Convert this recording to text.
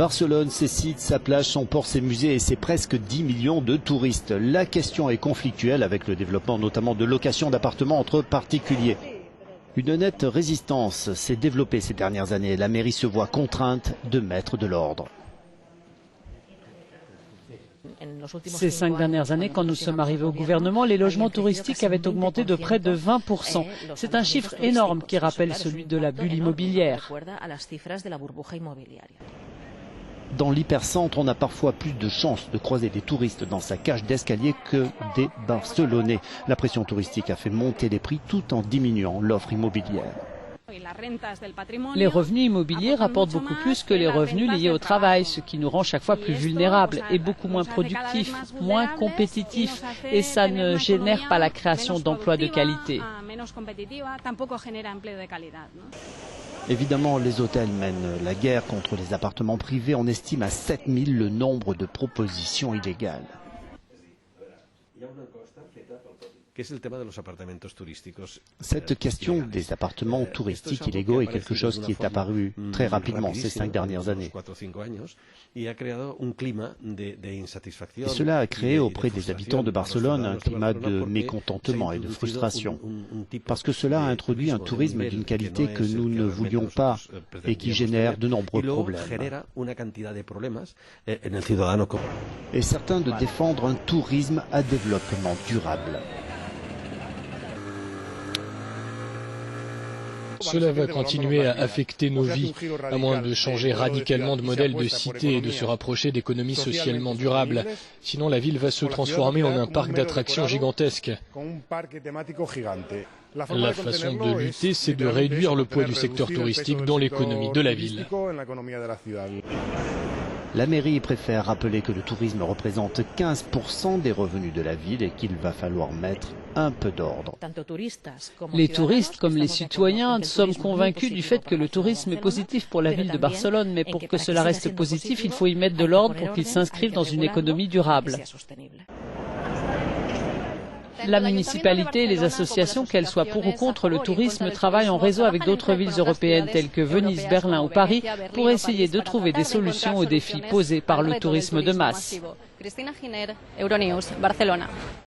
Barcelone, ses sites, sa plage, son port, ses musées et ses presque 10 millions de touristes. La question est conflictuelle avec le développement notamment de location d'appartements entre particuliers. Une nette résistance s'est développée ces dernières années. La mairie se voit contrainte de mettre de l'ordre. Ces 5 dernières années, quand nous sommes arrivés au gouvernement, les logements touristiques avaient augmenté de près de 20%. C'est un chiffre énorme qui rappelle celui de la bulle immobilière. Dans l'hypercentre, on a parfois plus de chances de croiser des touristes dans sa cage d'escalier que des Barcelonais. La pression touristique a fait monter les prix tout en diminuant l'offre immobilière. Les revenus immobiliers rapportent beaucoup plus que les revenus liés au travail, ce qui nous rend chaque fois plus vulnérables et beaucoup moins productifs, moins compétitifs. Et ça ne génère pas la création d'emplois de qualité. Évidemment, les hôtels mènent la guerre contre les appartements privés. On estime à 7000 le nombre de propositions illégales. Cette question des appartements touristiques illégaux est quelque chose qui est apparu très rapidement ces 5 dernières années. Et cela a créé auprès des habitants de Barcelone un climat de mécontentement et de frustration. Parce que cela a introduit un tourisme d'une qualité que nous ne voulions pas et qui génère de nombreux problèmes. Et certains de défendre un tourisme à développement durable. Cela va continuer à affecter nos vies, à moins de changer radicalement de modèle de cité et de se rapprocher d'économies socialement durables. Sinon, la ville va se transformer en un parc d'attractions gigantesque. La façon de lutter, c'est de réduire le poids du secteur touristique dans l'économie de la ville. La mairie préfère rappeler que le tourisme représente 15% des revenus de la ville et qu'il va falloir mettre un peu d'ordre. Les touristes comme les citoyens sommes convaincus du fait que le tourisme est positif pour la ville de Barcelone, mais pour que cela reste positif, il faut y mettre de l'ordre pour qu'il s'inscrive dans une économie durable. La municipalité et les associations, qu'elles soient pour ou contre le tourisme, travaillent en réseau avec d'autres villes européennes telles que Venise, Berlin ou Paris pour essayer de trouver des solutions aux défis posés par le tourisme de masse.